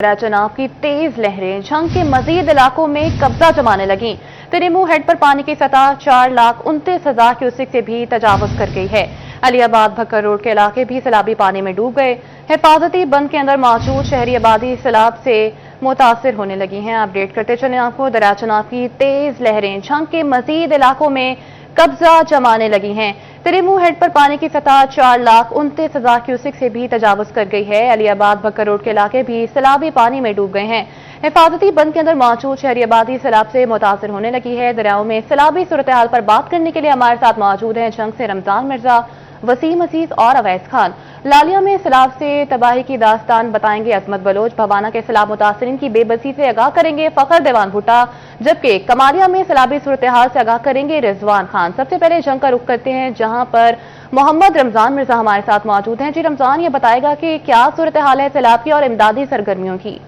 चनाव की तेज लहरें झंग के मजीद इलाकों में कब्जा जमाने लगी। तिरिमू हेड पर पानी की सतह 4,29,000 क्यूसिक से भी तजावुज कर गई है। अलीबाद भक्कर रोड के इलाके भी सैलाबी पानी में डूब गए। हिफाजती बंद के अंदर मौजूद शहरी आबादी सैलाब से मुतासिर होने लगी हैं। अपडेट करते चले आपको, दरिया चनाव की तेज लहरें झंग के मजीद इलाकों में कब्जा जमाने लगी हैं। तिरिमू हेड पर पानी की सतह 4,29,000 क्यूसिक से भी तजावुज कर गई है। अलीबाद भक्कर रोड के इलाके भी सैलाबी पानी में डूब गए हैं। हिफाजती बंद के अंदर मौजूद शहरी आबादी सैलाब से मुतासिर होने लगी है। दरियाओं में सैलाबी सूरत हाल पर बात करने के लिए हमारे साथ मौजूद हैं झंग से रमजान मिर्जा, वसीम अजीज और अवैस खान। लालिया में सैलाब से तबाही की दास्तान बताएंगे अजमत बलोच। भवाना के सैलाब मुतासरीन की बेबसी से आगाह करेंगे फखर देवान भुट्टा, जबकि कमालिया में सैलाबी सूरत हाल से आगाह करेंगे रिजवान खान। सबसे पहले झंग का रुख करते हैं जहां पर मोहम्मद रमजान मिर्जा हमारे साथ मौजूद हैं। जी रमजान, ये बताएगा कि क्या सूरत हाल है सैलाब की और इमदादी सरगर्मियों की?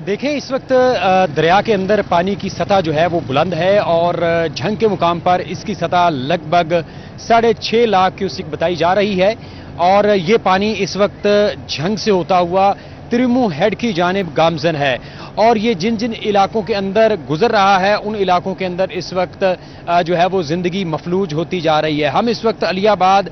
देखें, इस वक्त दरिया के अंदर पानी की सतह जो है वो बुलंद है और झंग के मुकाम पर इसकी सतह लगभग 6.5 लाख क्यूसिक बताई जा रही है। और ये पानी इस वक्त झंग से होता हुआ तिरिमू हेड की जानिब गामजन है और ये जिन जिन इलाकों के अंदर गुजर रहा है उन इलाकों के अंदर इस वक्त जो है वो जिंदगी मफलूज होती जा रही है। हम इस वक्त अलियाबाद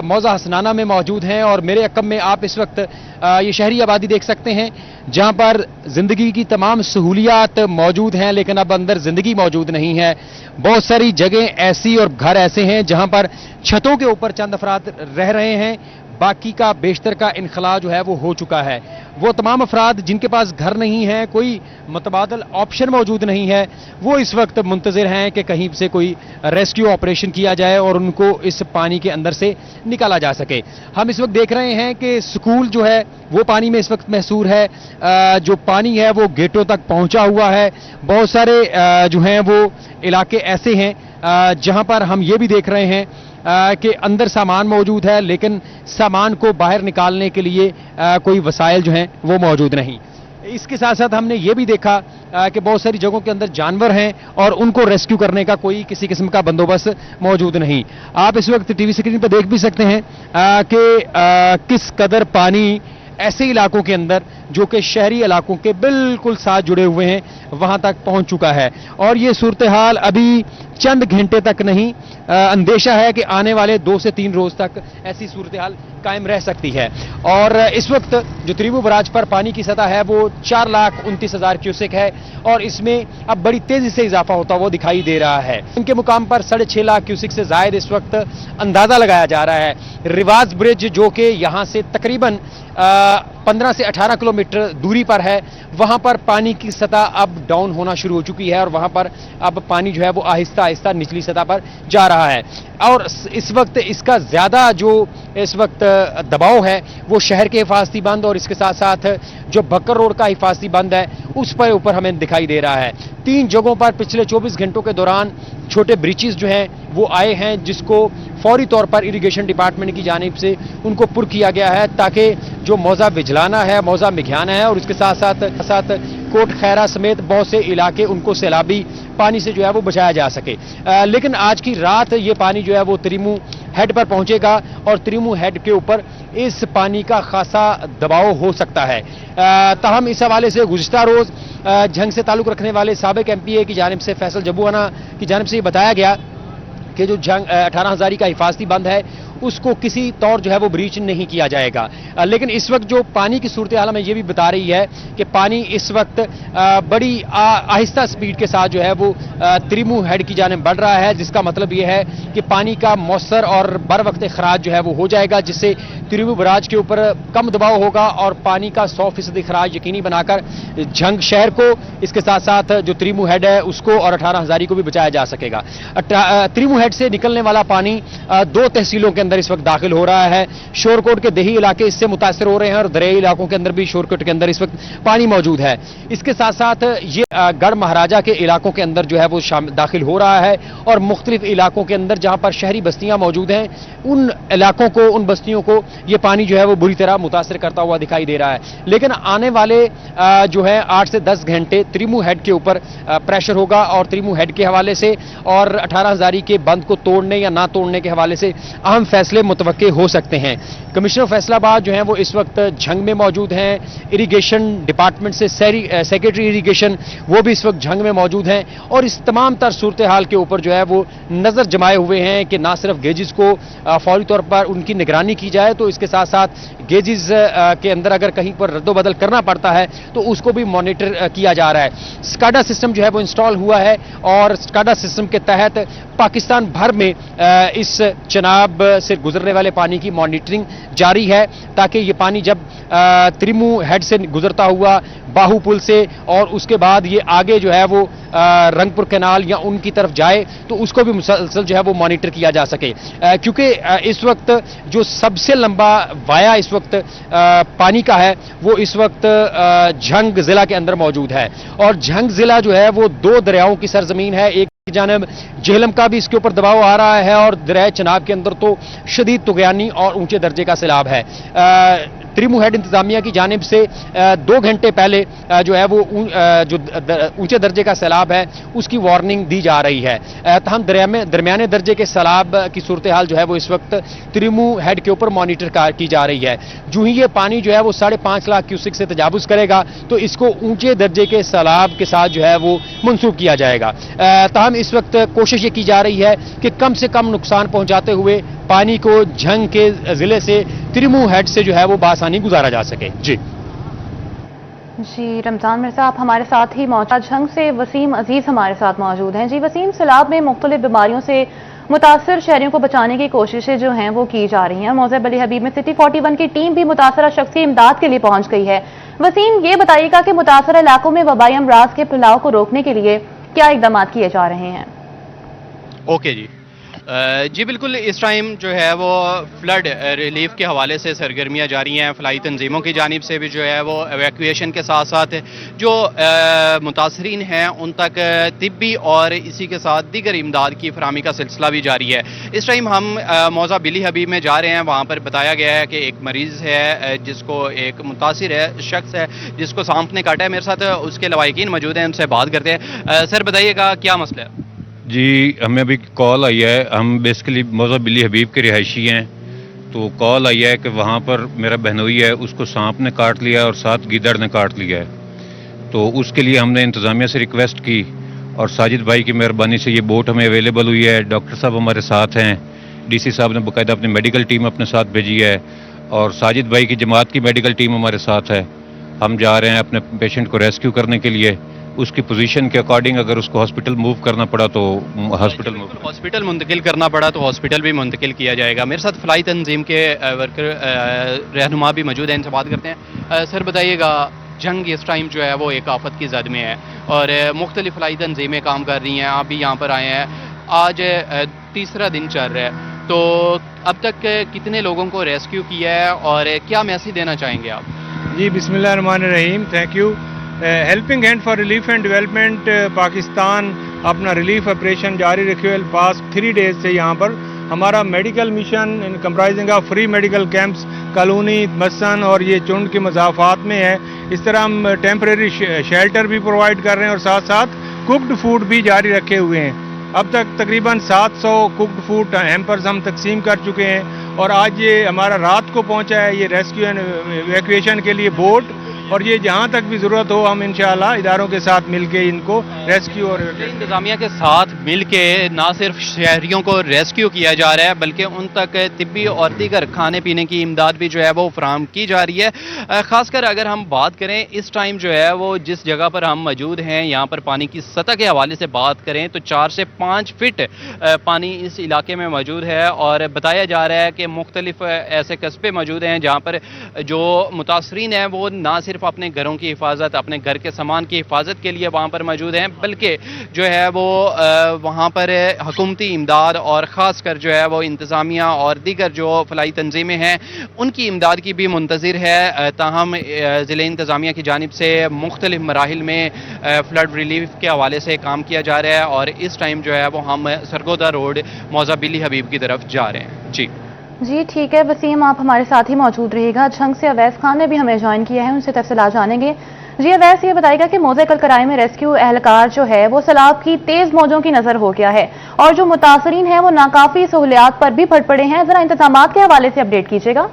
मौजा हसनाना में मौजूद हैं और मेरे अकब में आप इस वक्त ये शहरी आबादी देख सकते हैं जहां पर जिंदगी की तमाम सहूलियात मौजूद हैं, लेकिन अब अंदर जिंदगी मौजूद नहीं है। बहुत सारी जगह ऐसी और घर ऐसे हैं जहां पर छतों के ऊपर चंद अफराद रह रहे हैं, बाकी का बेशतर का इनखला जो है वो हो चुका है। वो तमाम अफराद जिनके पास घर नहीं है, कोई मुतबादल ऑप्शन मौजूद नहीं है, वो इस वक्त मुंतजिर हैं कि कहीं से कोई रेस्क्यू ऑपरेशन किया जाए और उनको इस पानी के अंदर से निकाला जा सके। हम इस वक्त देख रहे हैं कि स्कूल जो है वो पानी में इस वक्त महसूर है। जो पानी है वो गेटों तक पहुंचा हुआ है। बहुत सारे जो हैं वो इलाके ऐसे हैं जहां पर हम ये भी देख रहे हैं कि अंदर सामान मौजूद है, लेकिन सामान को बाहर निकालने के लिए कोई वसाइल जो हैं वो मौजूद नहीं। इसके साथ साथ हमने ये भी देखा कि बहुत सारी जगहों के अंदर जानवर हैं और उनको रेस्क्यू करने का कोई किसी किस्म का बंदोबस्त मौजूद नहीं। आप इस वक्त टीवी स्क्रीन पर देख भी सकते हैं कि किस कदर पानी ऐसे इलाकों के अंदर जो कि शहरी इलाकों के बिल्कुल साथ जुड़े हुए हैं वहां तक पहुंच चुका है। और ये सूरत हाल अभी चंद घंटे तक नहीं, अंदेशा है कि आने वाले 2 से 3 रोज तक ऐसी सूरत हाल कायम रह सकती है। और इस वक्त जो तिरिमू बराज पर पानी की सतह है वो 4,29,000 क्यूसेक है और इसमें अब बड़ी तेजी से इजाफा होता हुआ दिखाई दे रहा है। इनके मुकाम पर 6.5 लाख क्यूसेक से जायद इस वक्त अंदाजा लगाया जा रहा है। रिवाज ब्रिज जो कि यहाँ से तकरीबन 15 से 18 किलोमीटर दूरी पर है, वहां पर पानी की सतह अब डाउन होना शुरू हो चुकी है और वहां पर अब पानी जो है वो आहिस्ता आहिस्ता निचली सतह पर जा रहा है। और इस वक्त इसका ज्यादा जो इस वक्त दबाव है वो शहर के हिफाजती बंद और इसके साथ साथ जो भक्कर रोड का हिफाजती बंद है उस पर ऊपर हमें दिखाई दे रहा है। 3 जगहों पर पिछले 24 घंटों के दौरान छोटे ब्रीचेस जो हैं वो आए हैं, जिसको फौरी तौर पर इरिगेशन डिपार्टमेंट की जानिब से उनको पुर किया गया है ताकि जो मौजा विजलाना है, मौजा मिघाना है और उसके साथ साथ कोट खैरा समेत बहुत से इलाके उनको सैलाबी पानी से जो है वो बचाया जा सके। लेकिन आज की रात ये पानी जो है वो तिरिमू हेड पर पहुंचेगा और तिरिमू हेड के ऊपर इस पानी का खासा दबाव हो सकता है। ताहम इस हवाले से गुज़िश्ता रोज झंग से ताल्लुक रखने वाले साबिक MPA की जानिब से फैसल जबुआना की जानिब से ये बताया गया कि जो झंग 18 हज़ारी का हिफाजती बंद है उसको किसी तौर जो है वो ब्रीच नहीं किया जाएगा। लेकिन इस वक्त जो पानी की सूरत हाल हमें ये भी बता रही है कि पानी इस वक्त बड़ी आहिस्ता स्पीड के साथ जो है वो तिरिमू हेड की जानिब बढ़ रहा है, जिसका मतलब ये है कि पानी का मौसर और बर वक्त खराज जो है वो हो जाएगा, जिससे तिरिमू बराज के ऊपर कम दबाव होगा और पानी का 100% खराज यकीनी बनाकर झंग शहर को, इसके साथ साथ जो तिरिमू हेड है उसको और 18 हज़ारी को भी बचाया जा सकेगा। तिरिमू हेड से निकलने वाला पानी 2 तहसीलों के अंदर इस वक्त दाखिल हो रहा है। शोरकोट के देही इलाके इससे मुतासिर हो रहे हैं और दरियाई इलाकों के अंदर भी शोरकोट के अंदर इस वक्त पानी मौजूद है। इसके साथ साथ ये गढ़ महाराजा के इलाकों के अंदर जो है वो दाखिल हो रहा है और मुख्तलिफ इलाकों के अंदर जहां पर शहरी बस्तियां मौजूद हैं उन इलाकों को, उन बस्तियों को ये पानी जो है वो बुरी तरह मुतासिर करता हुआ दिखाई दे रहा है। लेकिन आने वाले जो है 8 से 10 घंटे तिरिमू हेड के ऊपर प्रेशर होगा और तिरिमू हेड के हवाले से और 18 हज़ारी के बंद को तोड़ने या ना तोड़ने के हवाले से अहम फैसले मुतवक्के हो सकते हैं। कमिश्नर फैसलाबाद जो हैं वो इस वक्त झंग में मौजूद हैं। इरिगेशन डिपार्टमेंट से सेक्रेटरी इरिगेशन वो भी इस वक्त झंग में मौजूद हैं और इस तमाम तर सूरत हाल के ऊपर जो है वो नज़र जमाए हुए हैं कि ना सिर्फ गेजेस को फौरी तौर पर उनकी निगरानी की जाए, तो इसके साथ साथ गेजेस के अंदर अगर कहीं पर रद्दोबदल करना पड़ता है तो उसको भी मॉनिटर किया जा रहा है। स्काडा सिस्टम जो है वो इंस्टॉल हुआ है और स्काडा सिस्टम के तहत पाकिस्तान भर में इस चनाब से गुजरने वाले पानी की मॉनिटरिंग जारी है, ताकि ये पानी जब त्रिमू हेड से गुजरता हुआ बाहू पुल से और उसके बाद ये आगे जो है वो रंगपुर कैनाल या उनकी तरफ जाए तो उसको भी मुसलसल जो है वो मॉनिटर किया जा सके, क्योंकि इस वक्त जो सबसे लंबा वाया इस वक्त पानी का है वो इस वक्त झंग जिला के अंदर मौजूद है। और झंग जिला जो है वो दो दरियाओं की सरजमीन है। एक जानब झेलम का भी इसके ऊपर दबाव आ रहा है और दरिया चनाब के अंदर तो शदीद तुगयानी और ऊंचे दर्जे का सैलाब है। त्रिमू हेड इंतजामिया की जानिब से 2 घंटे पहले जो है वो जो ऊंचे दर्जे का सैलाब है उसकी वार्निंग दी जा रही है। तहम दरमियाने दर्जे के सैलाब की सूरत हाल जो है वो इस वक्त त्रिमू हेड के ऊपर मॉनिटर की जा रही है। जो ही ये पानी जो है वो 5.5 लाख क्यूसिक से तजावुज करेगा तो इसको ऊंचे दर्जे के सैलाब के साथ जो है वो मंसूब किया जाएगा। तहम इस वक्त कोशिश ये की जा रही है कि कम से कम नुकसान पहुंचाते हुए पानी को झंग के जिले से त्रिमू हेड से जो है वो बासानी गुजारा जा सके। जी रमजान मिर्जा आप हमारे साथ ही मौजूद। झंग से वसीम अजीज हमारे साथ मौजूद हैं। जी वसीम, सैलाब में मुख्तलिफ बीमारियों से मुतासर शहरियों को बचाने की कोशिशें जो हैं वो की जा रही हैं। मौज़ब अली हबीब में सिटी 41 की टीम भी मुतासरा शख्स की इमदाद के लिए पहुंच गई है। वसीम, ये बताइएगा कि मुतासरा इलाकों में वबाई अमराज के फैलाव को रोकने के लिए क्या इकदाम किए जा रहे हैं? ओके जी बिल्कुल, इस टाइम जो है वो फ्लड रिलीफ के हवाले से सरगर्मियाँ जारी हैं। फलाई तंजीमों की जानिब से भी जो है वो एवैक्यूएशन के साथ साथ जो मुतासरीन हैं उन तक तिब्बी और इसी के साथ दीगर इमदाद की फराहमी का सिलसिला भी जारी है। इस टाइम हम मौज़ा बिली हबीब में जा रहे हैं। वहाँ पर बताया गया है कि एक मरीज़ है जिसको एक मुतासिर है शख्स है जिसको सांप ने काटा है। मेरे साथ उसके लवाहिकीन मौजूद हैं, उनसे बात करते हैं। सर बताइएगा क्या मसला है? जी, हमें अभी कॉल आई है। हम बेसिकली मौज़ा बिली हबीब के रिहायशी हैं, तो कॉल आई है कि वहाँ पर मेरा बहनोई है, उसको सांप ने काट लिया और साथ गीदड़ ने काट लिया है। तो उसके लिए हमने इंतज़ामिया से रिक्वेस्ट की और साजिद भाई की मेहरबानी से ये बोट हमें अवेलेबल हुई है। डॉक्टर साहब हमारे साथ हैं, डीसी साहब ने बाकायदा अपनी मेडिकल टीम अपने साथ भेजी है और साजिद भाई की जमात की मेडिकल टीम हमारे साथ है। हम जा रहे हैं अपने पेशेंट को रेस्क्यू करने के लिए। उसकी पोजीशन के अकॉर्डिंग अगर उसको हॉस्पिटल मूव करना पड़ा तो हॉस्पिटल मुंतकिल करना पड़ा तो हॉस्पिटल भी मुंतकिल किया जाएगा। मेरे साथ फलाई तंजीम के वर्कर रहनुमा भी मौजूद हैं, इनसे बात करते हैं। सर बताइएगा, जंग इस टाइम जो है वो एक आफत की जद में है और मुख्तलिफ फलाई तंजीमें काम कर रही हैं। आप भी यहाँ पर आए हैं, आज तीसरा दिन चल रहा है, तो अब तक कितने लोगों को रेस्क्यू किया है और क्या मैसेज देना चाहेंगे आप? जी बिस्मिल्लाहिर्रहमानिर्रहीम, thank you. Helping hand for relief and development Pakistan अपना रिलीफ ऑपरेशन जारी रखे हुए पास्ट 3 डेज से यहाँ पर हमारा medical mission in comprising of free medical camps colony मसन और ये चुंड के मसाफात में है। इस तरह हम टेम्परेरी शेल्टर भी प्रोवाइड कर रहे हैं और साथ साथ कुकड फूड भी जारी रखे हुए हैं। अब तक तकरीबन 700 कुकड फूड हैम्पर्स हम तकसीम कर चुके हैं और आज ये हमारा रात को पहुंचा है ये रेस्क्यू एंड इवैक्यूएशन के लिए बोट, और ये जहाँ तक भी ज़रूरत हो हम इंशाअल्लाह इदारों के साथ मिलके इनको रेस्क्यू और इंतजामिया के साथ मिलके ना सिर्फ शहरियों को रेस्क्यू किया जा रहा है बल्कि उन तक तिब्बी और दीगर खाने पीने की इमदाद भी जो है वो फराहम की जा रही है। ख़ासकर अगर हम बात करें इस टाइम जो है वो जिस जगह पर हम मौजूद हैं यहाँ पर पानी की सतह के हवाले से बात करें तो 4 से 5 फीट पानी इस इलाके में मौजूद है और बताया जा रहा है कि मुख्तलिफ ऐसे कस्बे मौजूद हैं जहाँ पर जो मुतासरीन हैं वो ना सिर्फ अपने घरों की हिफाजत, अपने घर के सामान की हिफाजत के लिए वहाँ पर मौजूद हैं बल्कि जो है वो वहाँ पर हुकूमती इमदाद और ख़ास कर जो है वो इंतज़ामिया और दीगर जो फलाई तंजीमें हैं उनकी इमदाद की भी मुंतज़िर है। ताहम ज़िले इंतज़ामिया की जानिब से मुख्तलिफ मराहिल में फ्लड रिलीफ के हवाले से काम किया जा रहा है और इस टाइम जो है वो हम सरगोदा रोड मौज़ा बिली हबीब की तरफ जा रहे हैं। जी ठीक है वसीम, आप हमारे साथ ही मौजूद रहिएगा। झंग से अवैस खान ने भी हमें ज्वाइन किया है, उनसे तफसीलात जानेंगे। जी वैसे ये बताएगा कि मौजे कलकराई में रेस्क्यू एहलकार जो है वो सैलाब की तेज मौजों की नजर हो गया है और जो मुतासरीन हैं वो नाकाफी सहूलियात पर भी भट पड़े हैं। जरा इंतजामात के हवाले से अपडेट कीजिएगा।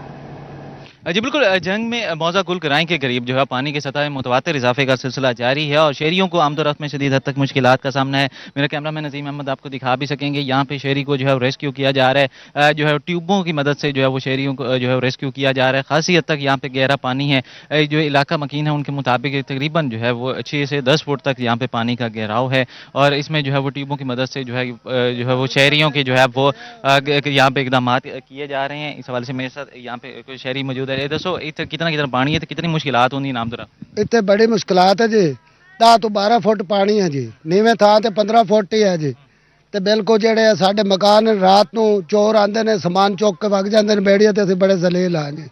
जी बिल्कुल, जंग में मौजा कुल कराई के करीब जो है पानी की सतह में मुतवातिर इजाफे का सिलसिला जारी है और शहरियों को आमदोरफ्त में शदीद हद तक मुश्किलात का सामना है। मेरा कैमरामैन नजीम अहमद आपको दिखा भी सकेंगे, यहाँ पे शहरी को जो है रेस्क्यू किया जा रहा है, जो है ट्यूबों की मदद से जो है वो शहरियों को जो है रेस्क्यू किया जा रहा है। खासी हद तक यहाँ पे गहरा पानी है, जो इलाका मकीन है उनके मुताबिक तकरीबन जो है वो 6 से 10 फुट तक यहाँ पे पानी का गहराव है और इसमें जो है वो ट्यूबों की मदद से जो है वो शहरियों के जो है वो यहाँ पे इकदाम किए जा रहे हैं। इस हवाले से मेरे साथ यहाँ पे कोई शहरी मौजूद है। दसो कितना पानी है तो कितनी मुश्किलात होंगी नाम दरा? इतने बड़ी मुश्किलात है जी, 10 ਤੋਂ 12 फुट पानी है जी, नीवें थां ते 15 फुट ही है जी। ਤੇ ਬਿਲਕੁਲ ਜਿਹੜੇ ਸਾਡੇ ਮਕਾਨ ਰਾਤ ਨੂੰ ਚੋਰ ਆਂਦੇ ਨੇ ਸਮਾਨ ਚੁੱਕ ਕੇ ਵਗ ਜਾਂਦੇ ਨੇ ਬੇੜੀਆਂ ਤੇ, ਅਸੀਂ ਬੜੇ ਜ਼ਲੀਲ ਆ ਜੀ।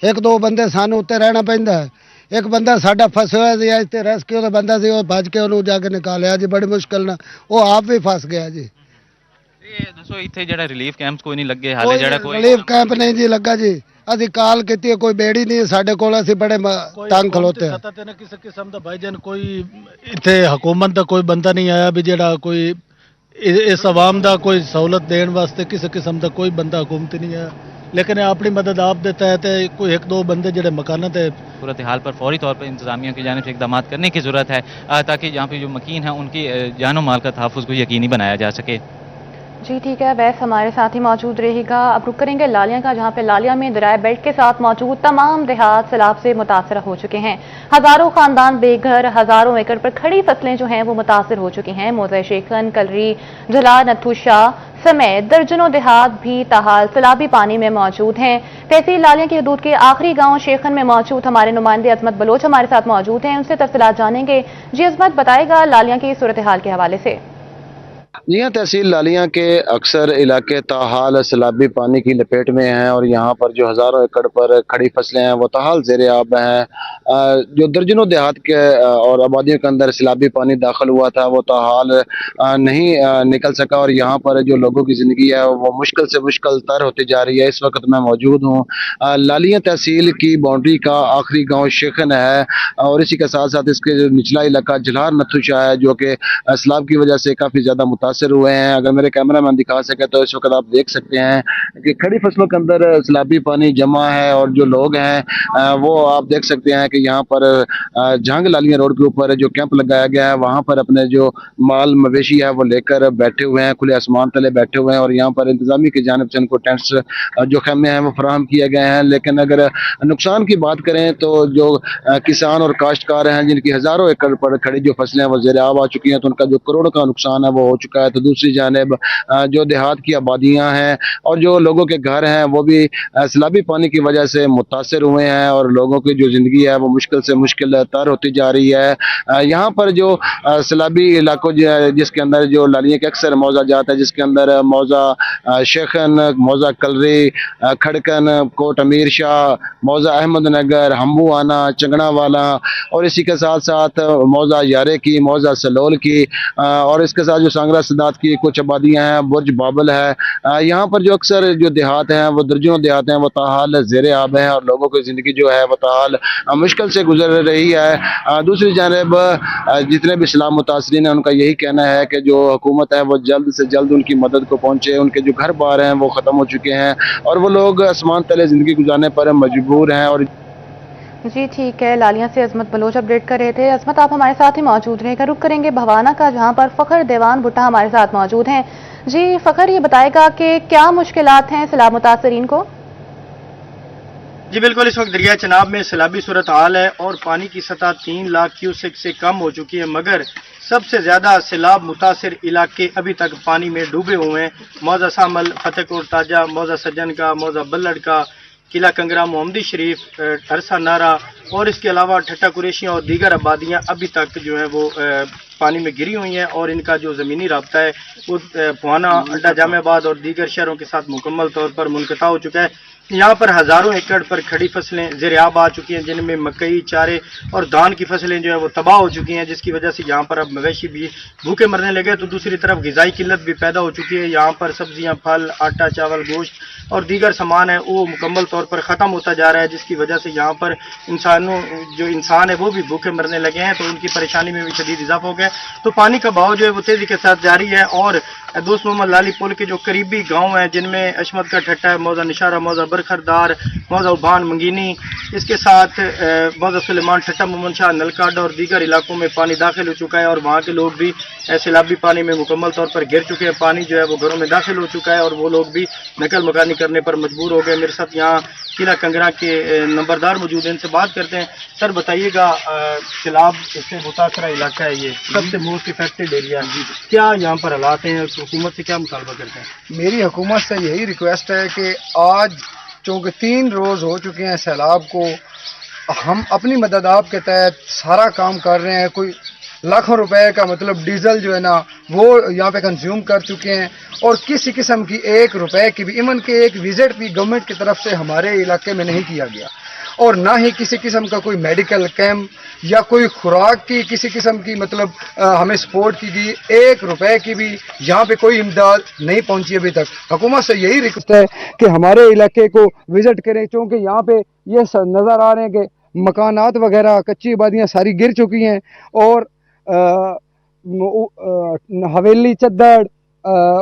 ਇੱਕ ਦੋ ਬੰਦੇ ਸਾਨੂੰ ਉੱਤੇ ਰਹਿਣਾ ਪੈਂਦਾ ਹੈ। ਇੱਕ ਬੰਦਾ ਸਾਡਾ ਫਸਿਆ ਹੋਇਆ ਸੀ, ਇੱਥੇ ਰੈਸਕਿਊ ਦਾ ਬੰਦਾ ਸੀ, ਉਹ ਭੱਜ ਕੇ ਉਹਨੂੰ ਜਾ ਕੇ ਨਿਕਾਲਿਆ ਜੀ ਬੜੀ ਮੁਸ਼ਕਲ ਨਾਲ, ਉਹ ਆਪ ਵੀ ਫਸ ਗਿਆ ਜੀ। ਇਹ ਦੱਸੋ ਇੱਥੇ ਜਿਹੜਾ ਰਿਲੀਫ ਕੈਂਪਸ ਕੋਈ ਨਹੀਂ ਲੱਗੇ ਹਾਲੇ? ਜਿਹੜਾ ਕੋਈ ਰਿਲੀਫ ਕੈਂਪ ਨਹੀਂ ਜੀ ਲੱਗਾ ਜੀ, ਅਸੀਂ ਕਾਲ ਕੀਤੀ ਹੈ, ਕੋਈ ਬੇੜੀ ਨਹੀਂ ਸਾਡੇ ਕੋਲ, ਅਸੀਂ ਬੜੇ ਤੰਗ ਖਲੋਤੇ ਹਾਂ। ਪਤਾ ਨਹੀਂ ਕਿਸੇ ਕਿਸਮ ਦਾ ਭਾਈਜਾਨ ਕੋਈ ਇੱਥੇ ਹਕੂਮਤ ਦਾ ਕੋਈ ਬੰਦਾ ਨਹੀਂ ਆਇਆ ਵੀ ਜਿਹੜਾ ਕੋਈ ਇਸ ਆਵਾਮ ਦਾ ਕੋਈ ਸਹੂਲਤ ਦੇਣ ਵਾਸਤੇ, ਕਿਸੇ ਕਿਸਮ ਦਾ ਕੋਈ ਬੰਦਾ ਹਕੂਮਤ ਨਹੀਂ ਆਇਆ, लेकिन अपनी मदद आप देता है तो कोई एक दो बंदे जड़े मकान थे। सूरत हाल पर फौरी तौर पर इंतजामिया की जानिब से इकदाम करने की ज़रूरत है ताकि यहाँ पे जो मकीन है उनकी जान माल का तहफ़्फ़ुज़ को यकीनी बनाया जा सके। जी ठीक है, वैस हमारे साथ ही मौजूद रहेगा। अब रुक करेंगे लालिया का, जहाँ पे लालिया में दरिया बेल्ट के साथ मौजूद तमाम देहात सैलाब से मुतासर हो चुके हैं। हज़ारों खानदान बेघर, हज़ारों एकड़ पर खड़ी फसलें जो हैं वो मुतासर हो चुकी हैं। मौज़ा शेखन, कलरी, जला, नथू शाह समेत दर्जनों देहात भी ताहाल सैलाबी पानी में मौजूद हैं। तहसील लालिया की हदूद के आखिरी गांव शेखन में मौजूद हमारे नुमाइंदे अजमत बलोच हमारे साथ मौजूद हैं, उनसे तफसीलात जानेंगे। जी अजमत, बताएगा लालिया की सूरत हाल के हवाले से। जी हाँ, तहसील लालिया के अक्सर इलाके ताहाल सैलाबी पानी की लपेट में हैं और यहाँ पर जो हज़ारों एकड़ पर खड़ी फसलें हैं वो ताहाल ज़ेरे आब हैं। जो दर्जनों देहात के और आबादियों के अंदर सैलाबी पानी दाखिल हुआ था वो ताहाल नहीं निकल सका और यहाँ पर जो लोगों की ज़िंदगी है वो मुश्किल से मुश्किल तर होती जा रही है। इस वक्त मैं मौजूद हूँ लालिया तहसील की बाउंड्री का आखिरी गाँव शेखन है और इसी के साथ साथ इसके जो निचला इलाका जलार नथू शाह है जो कि सैलाब की वजह से काफ़ी ज़्यादा मुतासर हुए हैं। अगर मेरे कैमरा मैन दिखा सके तो इस वक्त आप देख सकते हैं कि खड़ी फसलों के अंदर सैलाबी पानी जमा है और जो लोग हैं वो आप देख सकते हैं कि यहाँ पर जहांग लालिया रोड के ऊपर जो कैंप लगाया गया है वहाँ पर अपने जो माल मवेशी है वो लेकर बैठे हुए हैं, खुले आसमान तले बैठे हुए हैं और यहाँ पर इंतजामी की जानिब से उनको टेंट्स जो खेमे हैं वो फराहम किए गए हैं। लेकिन अगर नुकसान की बात करें तो जो किसान और काश्तकार हैं जिनकी हज़ारों एकड़ पर खड़ी जो फसलें हैं वो ज़ेरे आब आ चुकी हैं तो उनका जो करोड़ों का नुकसान है वो हो चुका है। तो दूसरी जानिब जो देहात की आबादियां हैं और जो लोगों के घर हैं वो भी सैलाबी पानी की वजह से मुतासर हुए हैं और लोगों की जो ज़िंदगी है वो मुश्किल से मुश्किल तर होती जा रही है। यहाँ पर जो सैलाबी इलाकों जिसके अंदर जो लालिया के अक्सर मौजा जात है जिसके अंदर मौजा शेखन, मौजा कलरी, खड़कन, कोट अमीर शाह, मौजा अहमद नगर, हम्बू आना, चंगना वाला और इसी के साथ साथ मौजा यारे की, मौजा सलोल की और इसके साथ जो सांगरा सदात की कुछ आबादियाँ हैं, बुर्ज बाबल है। यहाँ पर जो अक्सर जो देहात हैं वो दर्जनों देहात हैं वो ताहाल ज़ेरे आब हैं और लोगों की ज़िंदगी जो है वो ताहाल मुश्किल से गुजर रही है। दूसरी जानिब जितने भी सैलाब मुतासरीन हैं उनका यही कहना है कि जो हुकूमत है वो जल्द से जल्द उनकी मदद को पहुँचे। उनके जो घर बार हैं वो ख़त्म हो चुके हैं और वो लोग आसमान तले ज़िंदगी गुजारने पर मजबूर हैं। और जी ठीक है, लालिया से अजमत बलोच अपडेट कर रहे थे। अजमत, आप हमारे साथ ही मौजूद रहेगा। रुक करेंगे भवाना का, जहां पर फ़खर देवान भुट्टा हमारे साथ मौजूद हैं। जी फ़खर, ये बताएगा कि क्या मुश्किलात हैं सैलाब मुतासरीन को? जी बिल्कुल, इस वक्त दरिया चनाब में सैलाबी सूरत हाल है और पानी की सतह 3 लाख क्यूसेक से कम हो चुकी है, मगर सबसे ज़्यादा सैलाब मुतासर इलाके अभी तक पानी में डूबे हुए हैं। मौजा शामल, फतेहपुर ताजा, मौजा सज्जन का, मौजा बल्लड़ का, किला कंगरा, मोहम्मदी शरीफ, अरसा नारा और इसके अलावा ठट्टा कुरैशियाँ और दीगर आबादियाँ अभी तक जो है वो पानी में गिरी हुई हैं और इनका जो ज़मीनी राब्ता है वो पुहाना, अड्डा जामेबाद और दीगर शहरों के साथ मुकम्मल तौर पर मुनक़ता हो चुका है। यहाँ पर हजारों एकड़ पर खड़ी फसलें ज़ेर-ए-आब आ चुकी हैं, जिनमें मकई, चारे और धान की फसलें जो है वो तबाह हो चुकी हैं, जिसकी वजह से यहाँ पर अब मवेशी भी भूखे मरने लगे। तो दूसरी तरफ ग़िज़ाई किल्लत भी पैदा हो चुकी है। यहाँ पर सब्जियाँ, फल, आटा, चावल, गोश्त और दीगर सामान है वो मुकम्मल तौर पर ख़त्म होता जा रहा है, जिसकी वजह से यहाँ पर इंसान है वो भी भूखे मरने लगे हैं। तो उनकी परेशानी में भी शदीद इजाफा हो गया। तो पानी का बहाव जो है वो तेज़ी के साथ जारी है और दोस्त मोहम्मद लाली पुल के जो करीबी गाँव हैं, जिनमें अशमत का ठट्टा, मौजा निशारा, मौजा बरखरदार, मौजा उबान मंगीनी, इसके साथ मौजा सुलेमान ठट्टा, मोहम्मद शाह, नलकाडा और दीगर इलाकों में पानी दाखिल हो चुका है और वहाँ के लोग भी सैलाबी पानी में मुकम्मल तौर पर गिर चुके हैं। पानी जो है वो घरों में दाखिल हो चुका है और वो लोग भी नकल मकानी करने पर मजबूर हो गए। मेरे साथ यहाँ किला कंगरा के नंबरदार मौजूद हैं, इनसे बात करते हैं। सर बताइएगा, सैलाब इससे मुतासरा इलाका है, ये सबसे मोस्ट इफेक्टेड एरिया, क्या यहाँ पर हालात हैं, हुकूमत से क्या मुतालबा करते हैं? मेरी हुकूमत से यही रिक्वेस्ट है कि आज चूँकि 3 रोज़ हो चुके हैं सैलाब को, हम अपनी मदद आपके तहत सारा काम कर रहे हैं। कोई लाखों रुपए का मतलब डीजल जो है ना वो यहाँ पे कंज्यूम कर चुके हैं और किसी किस्म की 1 रुपए की भी, इवन के एक विजिट भी गवर्नमेंट की तरफ से हमारे इलाके में नहीं किया गया और ना ही किसी किस्म का कोई मेडिकल कैंप या कोई खुराक की किसी किस्म की मतलब हमें सपोर्ट की गई। 1 रुपए की भी यहाँ पे कोई इमदाद नहीं पहुंची अभी तक। हुकूमत से यही रिक्वेस्ट है कि हमारे इलाके को विजिट करें, क्योंकि यहाँ पे ये नज़र आ रहे हैं कि मकानात वगैरह, कच्ची आबादियाँ सारी गिर चुकी हैं और हवेली, चद्दड़,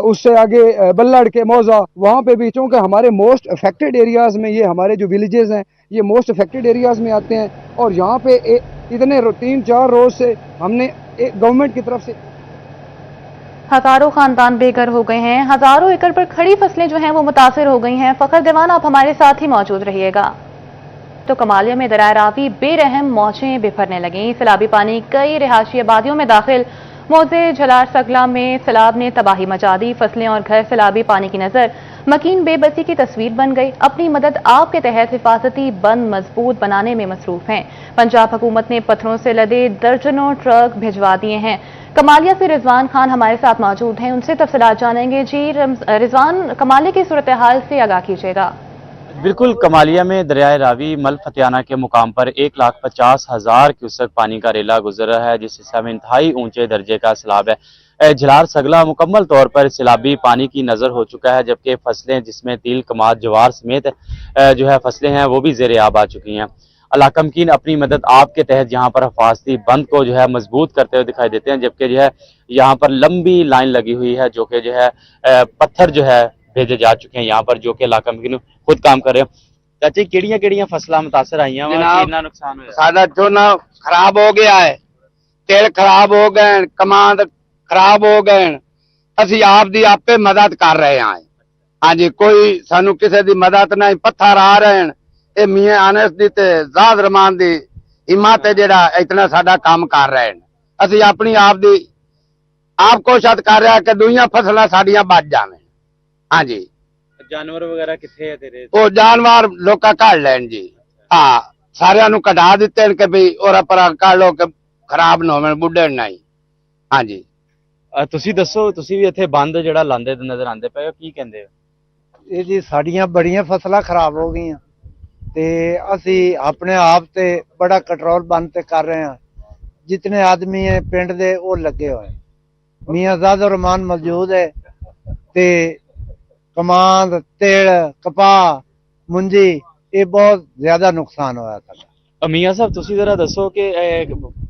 उससे आगे बल्लड़ के मौजा, वहाँ पे भी, चूँकि हमारे मोस्ट अफेक्टेड एरियाज़ में ये हमारे जो विलेजेस हैं ये मोस्ट अफेक्टेड एरियाज़ में आते हैं और यहाँ पे इतने 3-4 रोज से हमने गवर्नमेंट की तरफ से हजारों खानदान बेघर हो गए हैं, हजारों एकड़ पर खड़ी फसलें जो हैं वो मुतासिर हो गई हैं। फखर दीवान आप हमारे साथ ही मौजूद रहिएगा। तो कमालिया में दरिया रावी बेरहम मौजें बिफरने लगीं। सैलाबी पानी कई रिहायशी आबादियों में दाखिल। मौजे झलार सगला में सैलाब ने तबाही मचा दी। फसलें और घर सैलाबी पानी की नजर मकीन बेबसी की तस्वीर बन गई। अपनी मदद आपके तहत हिफाजती बंद मजबूत बनाने में मसरूफ हैं। पंजाब हुकूमत ने पत्थरों से लदे दर्जनों ट्रक भिजवा दिए हैं। कमालिया से रिजवान खान हमारे साथ मौजूद हैं, उनसे तफसीलात जानेंगे। जी रिजवान, कमालिया की सूरत हाल से आगाह कीजिएगा। बिल्कुल, कमालिया में दरियाए रावी मल फतियाना के मुकाम पर 1,50,000 क्यूसेक पानी का रेला गुजर रहा है, जिस हिस्से में इंतहाई ऊंचे दर्जे का सैलाब है। झलार सगला मुकम्मल तौर पर सैलाबी पानी की नजर हो चुका है, जबकि फसलें जिसमें तिल, कमाद, जवार समेत जो है फसलें हैं वो भी ज़ेर-ए-आब आ चुकी हैं। अलाकमकीन अपनी मदद आपके तहत यहाँ पर हिफाजती बंद को जो है मजबूत करते हुए दिखाई देते हैं, जबकि जो है यहाँ पर लंबी लाइन लगी हुई है, जो कि जो है पत्थर जो है भेजे जा चुके हैं यहाँ पर, जो कि इलाका खुद काम कर रहे हैं। चाची, किहड़ियां फसलां मुतासर आईयां वा, कितना नुकसान होया? साडा झोना खराब हो गया है, तिल खराब हो गए, कमाद खराब हो गए। असी आप दी आपे मदद कर रहे हैं। हाँ जी, कोई सानू किसी दी मदद नहीं। पत्थर आ रहे हैं, ये मियां आनस दी ते ज़ाद रहमान दी हिम्मत है जेड़ा इतना साडा काम कर रहे हैं। असी अपनी आप दी आप कोशिश कर रहे हैं कि दुनिया फसलां साडियां बच जावें। हाँ जी, जानवर वगैरह किथे है तेरे? वो जानवर लोग कढ़ लैन जी। हाँ, सारिਆਂ ਨੂੰ कढ़ा दिते हैं कि भाई और पर कढ़ लो कि खराब ना होवे, बुढ़े नहीं। हाँ जी, ਤੁਸੀਂ ਦੱਸੋ, ਤੁਸੀਂ ਵੀ ਇੱਥੇ ਬੰਦ ਜਿਹੜਾ ਲਾਉਂਦੇ ਨਜ਼ਰ ਆਉਂਦੇ ਪਏ ਹੋ, ਕੀ ਕਹਿੰਦੇ ਹੋ? ਇਹ ਜੀ ਸਾਡੀਆਂ ਬੜੀਆਂ ਫਸਲਾਂ ਖਰਾਬ ਹੋ ਗਈਆਂ ਤੇ ਅਸੀਂ ਆਪਣੇ ਆਪ ਤੇ ਬੜਾ ਕੰਟਰੋਲ ਬੰਦ ਤੇ ਕਰ ਰਹੇ ਹਾਂ। ਜਿਤਨੇ ਆਦਮੀ ਹੈ ਪਿੰਡ ਦੇ ਉਹ ਲੱਗੇ ਹੋਏ। ਮੀਆਂ ਜ਼ਾਦ ਰਹਿਮਾਨ ਮੌਜੂਦ ਹੈ ਤੇ कमांद, तिल, कपाह, मुंजी, ये बहुत ज्यादा नुकसान होया था। ਮੀਆਂ ਸਾਹਿਬ, ਤੁਸੀਂ ਜ਼ਰਾ ਦੱਸੋ ਕਿ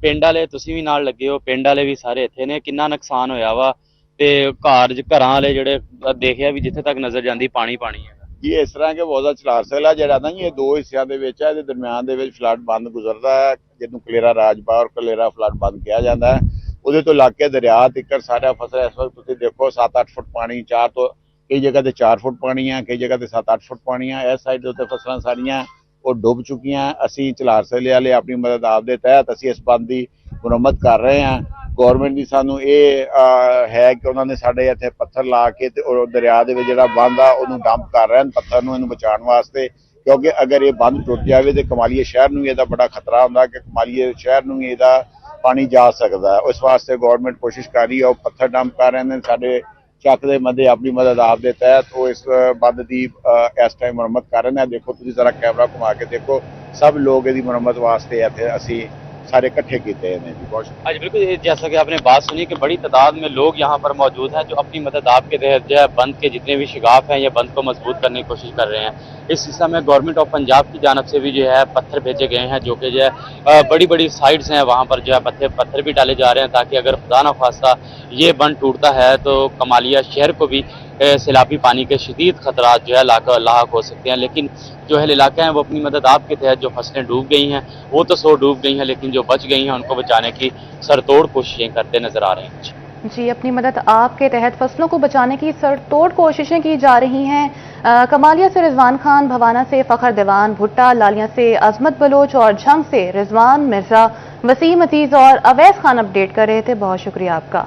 ਪਿੰਡ ਵਾਲੇ, ਤੁਸੀਂ ਵੀ ਨਾਲ ਲੱਗੇ ਹੋ, ਪਿੰਡ ਵਾਲੇ ਵੀ ਸਾਰੇ ਇੱਥੇ ਨੇ, ਕਿੰਨਾ ਨੁਕਸਾਨ ਹੋਇਆ ਵਾ ਤੇ ਘਰਾਂ ਵਾਲੇ ਜਿਹੜੇ ਦੇਖਿਆ ਵੀ ਜਿੱਥੇ ਤੱਕ ਨਜ਼ਰ ਜਾਂਦੀ ਪਾਣੀ ਪਾਣੀ ਹੈ ਜੀ। ਇਸ ਤਰ੍ਹਾਂ ਕਿ ਮੌਜਾ ਝਲਾਰ ਸਗਲਾ ਜਿਹੜਾ ਨਾ ਇਹ 2 ਹਿੱਸਿਆਂ ਦੇ ਵਿੱਚ ਹੈ। ਇਹਦੇ ਦਰਮਿਆਨ ਦੇ ਵਿੱਚ ਫਲੱਡ ਬੰਦ ਗੁਜ਼ਰਦਾ ਹੈ, ਜਿਹਨੂੰ ਕਲੇਰਾ ਰਾਜਪਾ ਔਰ ਕਲੇਰਾ ਫਲੱਡ ਬੰਦ ਕਿਹਾ ਜਾਂਦਾ ਹੈ। ਉਹਦੇ ਤੋਂ ਲੱਗ ਕੇ ਦਰਿਆ ਤੱਕ ਸਾਰਾ ਫਸਲ ਇਸ ਵਕਤ ਤੁਸੀਂ ਦੇਖੋ 7-8 ਫੁੱਟ ਪਾਣੀ, 4 ਤੋਂ कई जगह ते 4 फुट पानी है, कई जगह ते 7-8 फुट पानी है। इस साइड उत्ते फसलां सारियां वो डुब चुकी हैं। असी झलार सगले वाले अपनी मदद आप दे तहत असी इस बंद की मुरम्मत कर रहे हैं। गौरमेंट की सानू ये है कि उन्होंने साडे इत्थे पत्थर ला के ते दरिया दे विच जिहड़ा बंद आ उहनूं डंप कर रहे हैं पत्थर नूं, इहनूं बचाउण वास्ते, क्योंकि अगर ये बंद टुट जाए तो कमालीए शहर नूं इहदा बड़ा खतरा हुंदा कि कमालीए शहर नूं इहदा पानी जा सकदा है। उस वास्ते गौरमेंट कोशिश कर रही है, वो पत्थर डंप कर रहे हैं। साडे ਚੱਕ ਦੇ ਬੰਦੇ ਆਪਣੀ ਮਦਦ ਆਪ ਦੇ ਤਹਿਤ ਉਹ ਇਸ ਬੰਦ ਦੀ ਇਸ ਟਾਈਮ ਮੁਰੰਮਤ ਕਰ ਰਹੇ ਨੇ। ਦੇਖੋ ਤੁਸੀਂ ਜ਼ਰਾ ਕੈਮਰਾ ਘੁਮਾ ਕੇ ਦੇਖੋ, ਸਭ ਲੋग ਇਹਦੀ ਮੁਰੰਮਤ ਵਾਸਤੇ ਇੱਥੇ ਅਸੀਂ सारे इकट्ठे किए हैं जी। बहुत आज बिल्कुल जैसा कि आपने बात सुनी कि बड़ी तादाद में लोग यहाँ पर मौजूद हैं जो अपनी मदद आपके तहत जो है बंद के जितने भी शिगाफ हैं या बंद को मजबूत करने की कोशिश कर रहे हैं। इस सिलसिले में गवर्नमेंट ऑफ पंजाब की जानब से भी जो है पत्थर भेजे गए हैं, जो कि जो है बड़ी बड़ी साइड्स हैं वहाँ पर जो है पत्थर भी डाले जा रहे हैं, ताकि अगर खुदा न खास्ता ये बंद टूटता है तो कमालिया शहर को भी सैलाबी पानी के शदीद खतरात जो है लाक हो सकते हैं। लेकिन जो है इलाके हैं वो अपनी मदद आपके तहत जो फसलें डूब गई हैं वो तो 100 डूब गई हैं, लेकिन जो बच गई हैं उनको बचाने की सरतोड़ कोशिशें करते नजर आ रहे हैं। जी, अपनी मदद आपके तहत फसलों को बचाने की सरतोड़ कोशिशें की जा रही हैं। कमालिया से रिजवान खान, भवाना से फखर दीवान भुट्टा, लालिया से अजमत बलोच और झंग से रिजवान मिर्जा, वसीम अजीज और अवैस खान अपडेट कर रहे थे। बहुत शुक्रिया आपका।